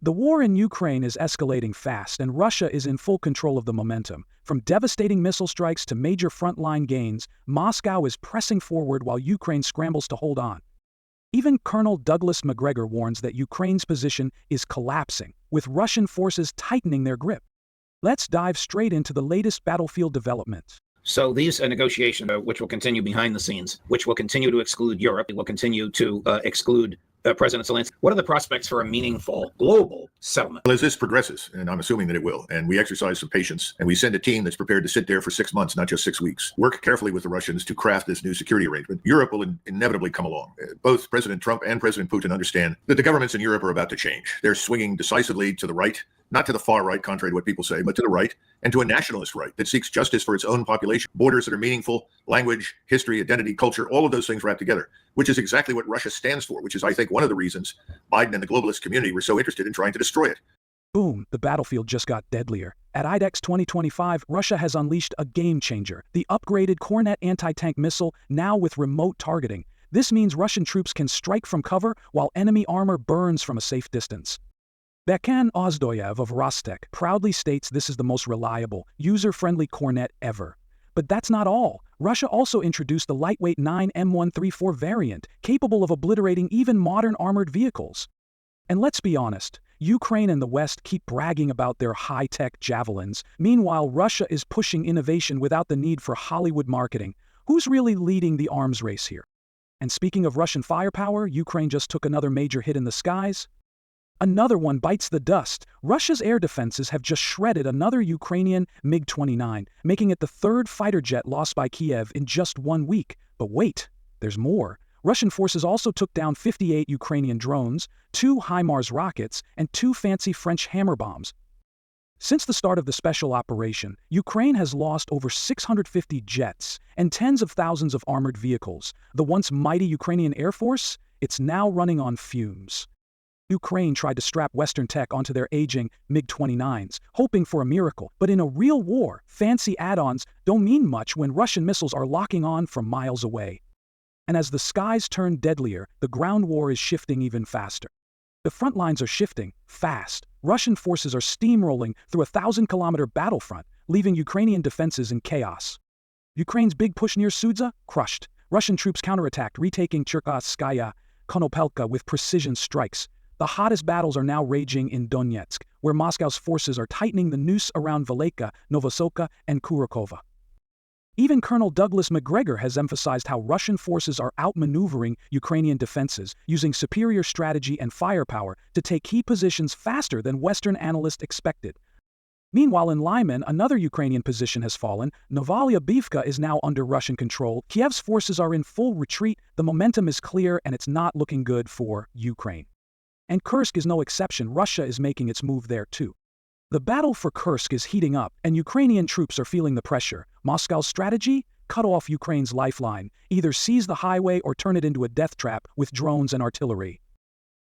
The war in Ukraine is escalating fast, and Russia is in full control of the momentum. From devastating missile strikes to major frontline gains, Moscow is pressing forward while Ukraine scrambles to hold on. Even Colonel Douglas Macgregor warns that Ukraine's position is collapsing, with Russian forces tightening their grip. Let's dive straight into the latest battlefield developments. So these negotiations, which will continue behind the scenes, which will continue to exclude Europe, will continue to exclude President Zelensky. What are the prospects for a meaningful global settlement? Well, as this progresses, and I'm assuming that it will, and we exercise some patience, and we send a team that's prepared to sit there for 6 months, not just 6 weeks, work carefully with the Russians to craft this new security arrangement, Europe will inevitably come along. Both President Trump and President Putin understand that the governments in Europe are about to change. They're swinging decisively to the right, not to the far right, contrary to what people say, but to the right, and to a nationalist right that seeks justice for its own population, borders that are meaningful, language, history, identity, culture, all of those things wrapped together, which is exactly what Russia stands for, which is, I think, one of the reasons Biden and the globalist community were so interested in trying to destroy it. Boom, the battlefield just got deadlier. At IDEX 2025, Russia has unleashed a game-changer, the upgraded Kornet anti-tank missile, now with remote targeting. This means Russian troops can strike from cover while enemy armor burns from a safe distance. Bakan Ozdoyev of Rostec proudly states this is the most reliable, user-friendly Kornet ever. But that's not all. Russia also introduced the lightweight 9M134 variant, capable of obliterating even modern armored vehicles. And let's be honest, Ukraine and the West keep bragging about their high-tech javelins. Meanwhile, Russia is pushing innovation without the need for Hollywood marketing. Who's really leading the arms race here? And speaking of Russian firepower, Ukraine just took another major hit in the skies. Another one bites the dust. Russia's air defenses have just shredded another Ukrainian MiG-29, making it the third fighter jet lost by Kyiv in just 1 week. But wait, there's more. Russian forces also took down 58 Ukrainian drones, 2 HIMARS rockets, and 2 fancy French hammer bombs. Since the start of the special operation, Ukraine has lost over 650 jets and tens of thousands of armored vehicles. The once mighty Ukrainian Air Force, it's now running on fumes. Ukraine tried to strap Western tech onto their aging MiG-29s, hoping for a miracle. But in a real war, fancy add-ons don't mean much when Russian missiles are locking on from miles away. And as the skies turn deadlier, the ground war is shifting even faster. The front lines are shifting fast. Russian forces are steamrolling through a 1,000-kilometer battlefront, leaving Ukrainian defenses in chaos. Ukraine's big push near Sudza? Crushed. Russian troops counterattacked, retaking Cherkasskaya, Konopelka with precision strikes. The hottest battles are now raging in Donetsk, where Moscow's forces are tightening the noose around Velika, Novosoka, and Kurakova. Even Colonel Douglas Macgregor has emphasized how Russian forces are outmaneuvering Ukrainian defenses, using superior strategy and firepower to take key positions faster than Western analysts expected. Meanwhile, in Lyman, another Ukrainian position has fallen. Novaya Bivka is now under Russian control. Kiev's forces are in full retreat. The momentum is clear, and it's not looking good for Ukraine. And Kursk is no exception. Russia is making its move there too. The battle for Kursk is heating up, and Ukrainian troops are feeling the pressure. Moscow's strategy? Cut off Ukraine's lifeline. Either seize the highway or turn it into a death trap with drones and artillery.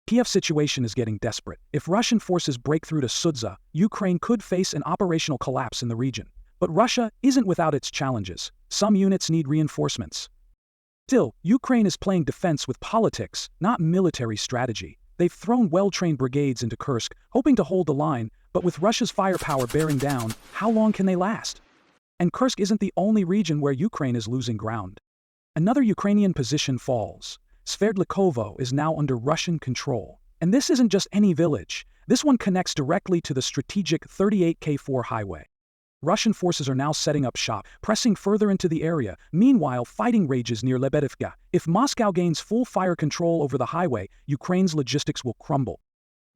Kiev's situation is getting desperate. If Russian forces break through to Sudza, Ukraine could face an operational collapse in the region. But Russia isn't without its challenges. Some units need reinforcements. Still, Ukraine is playing defense with politics, not military strategy. They've thrown well-trained brigades into Kursk, hoping to hold the line, but with Russia's firepower bearing down, how long can they last? And Kursk isn't the only region where Ukraine is losing ground. Another Ukrainian position falls. Sverdlikovo is now under Russian control. And this isn't just any village. This one connects directly to the strategic 38K4 highway. Russian forces are now setting up shop, pressing further into the area. Meanwhile, fighting rages near Lebedivka. If Moscow gains full fire control over the highway, Ukraine's logistics will crumble.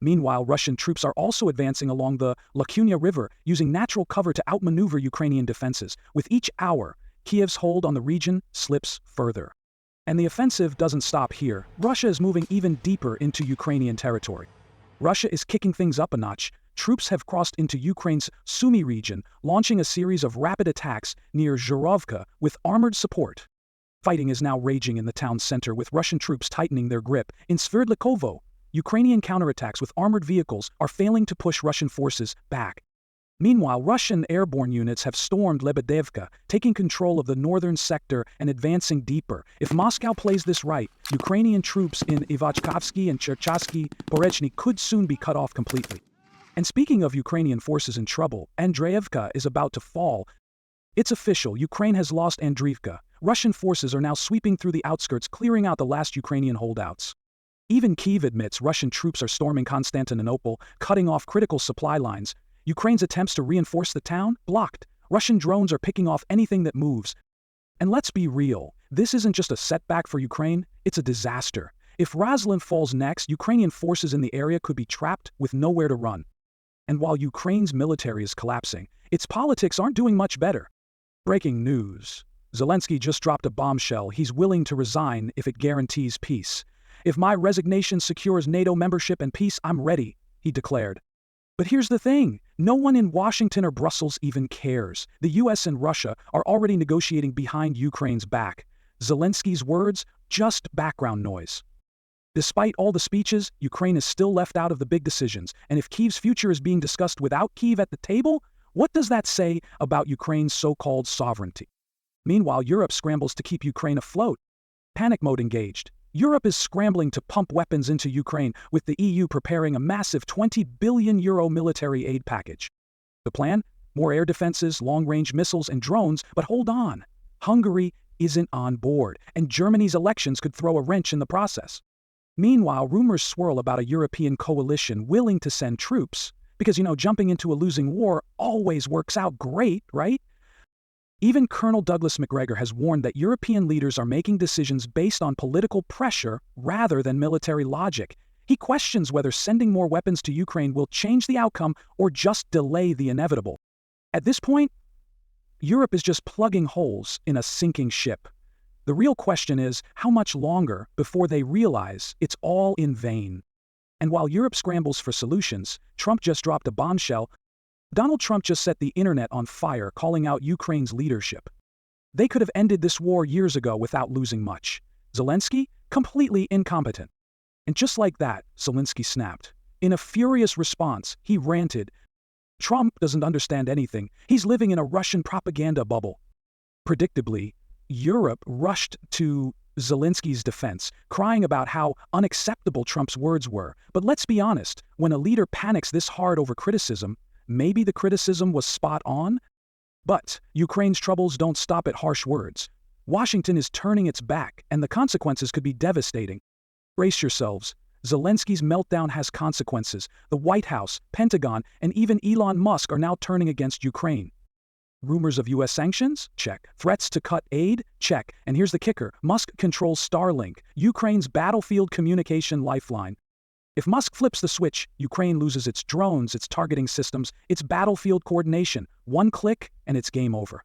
Meanwhile, Russian troops are also advancing along the Lakunya River, using natural cover to outmaneuver Ukrainian defenses. With each hour, Kyiv's hold on the region slips further. And the offensive doesn't stop here. Russia is moving even deeper into Ukrainian territory. Russia is kicking things up a notch. Troops have crossed into Ukraine's Sumy region, launching a series of rapid attacks near Zhurovka with armored support. Fighting is now raging in the town's center, with Russian troops tightening their grip. In Sverdlikovo, Ukrainian counterattacks with armored vehicles are failing to push Russian forces back. Meanwhile, Russian airborne units have stormed Lebedevka, taking control of the northern sector and advancing deeper. If Moscow plays this right, Ukrainian troops in Ivachkovsky and Cherkasky Porechny could soon be cut off completely. And speaking of Ukrainian forces in trouble, Andreevka is about to fall. It's official, Ukraine has lost Andreevka. Russian forces are now sweeping through the outskirts, clearing out the last Ukrainian holdouts. Even Kyiv admits Russian troops are storming Constantinople, cutting off critical supply lines. Ukraine's attempts to reinforce the town? Blocked. Russian drones are picking off anything that moves. And let's be real, this isn't just a setback for Ukraine, it's a disaster. If Razlin falls next, Ukrainian forces in the area could be trapped with nowhere to run. And while Ukraine's military is collapsing, its politics aren't doing much better. Breaking news. Zelensky just dropped a bombshell. He's willing to resign if it guarantees peace. If my resignation secures NATO membership and peace, I'm ready, he declared. But here's the thing, no one in Washington or Brussels even cares. The US and Russia are already negotiating behind Ukraine's back. Zelensky's words, just background noise. Despite all the speeches, Ukraine is still left out of the big decisions, and if Kyiv's future is being discussed without Kyiv at the table, what does that say about Ukraine's so-called sovereignty? Meanwhile, Europe scrambles to keep Ukraine afloat. Panic mode engaged. Europe is scrambling to pump weapons into Ukraine, with the EU preparing a massive €20 billion military aid package. The plan? More air defenses, long-range missiles, and drones, but hold on. Hungary isn't on board, and Germany's elections could throw a wrench in the process. Meanwhile, rumors swirl about a European coalition willing to send troops, because, jumping into a losing war always works out great, right? Even Colonel Douglas Macgregor has warned that European leaders are making decisions based on political pressure rather than military logic. He questions whether sending more weapons to Ukraine will change the outcome or just delay the inevitable. At this point, Europe is just plugging holes in a sinking ship. The real question is, how much longer before they realize it's all in vain? And while Europe scrambles for solutions, Trump just dropped a bombshell. Donald Trump just set the internet on fire, calling out Ukraine's leadership. They could have ended this war years ago without losing much. Zelensky? Completely incompetent. And just like that, Zelensky snapped. In a furious response, he ranted, "Trump doesn't understand anything. He's living in a Russian propaganda bubble." Predictably, Europe rushed to Zelensky's defense, crying about how unacceptable Trump's words were. But let's be honest, when a leader panics this hard over criticism, maybe the criticism was spot on? But Ukraine's troubles don't stop at harsh words. Washington is turning its back, and the consequences could be devastating. Brace yourselves. Zelensky's meltdown has consequences. The White House, Pentagon, and even Elon Musk are now turning against Ukraine. Rumors of US sanctions? Check. Threats to cut aid? Check. And here's the kicker. Musk controls Starlink, Ukraine's battlefield communication lifeline. If Musk flips the switch, Ukraine loses its drones, its targeting systems, its battlefield coordination. One click, and it's game over.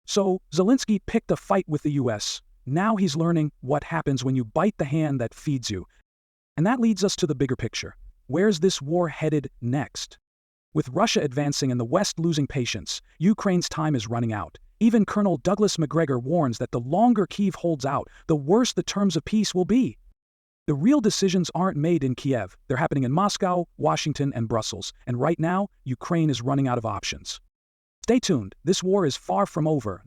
So, Zelensky picked a fight with the US. Now he's learning what happens when you bite the hand that feeds you. And that leads us to the bigger picture. Where's this war headed next? With Russia advancing and the West losing patience, Ukraine's time is running out. Even Colonel Douglas Macgregor warns that the longer Kyiv holds out, the worse the terms of peace will be. The real decisions aren't made in Kyiv. They're happening in Moscow, Washington, and Brussels. And right now, Ukraine is running out of options. Stay tuned. This war is far from over.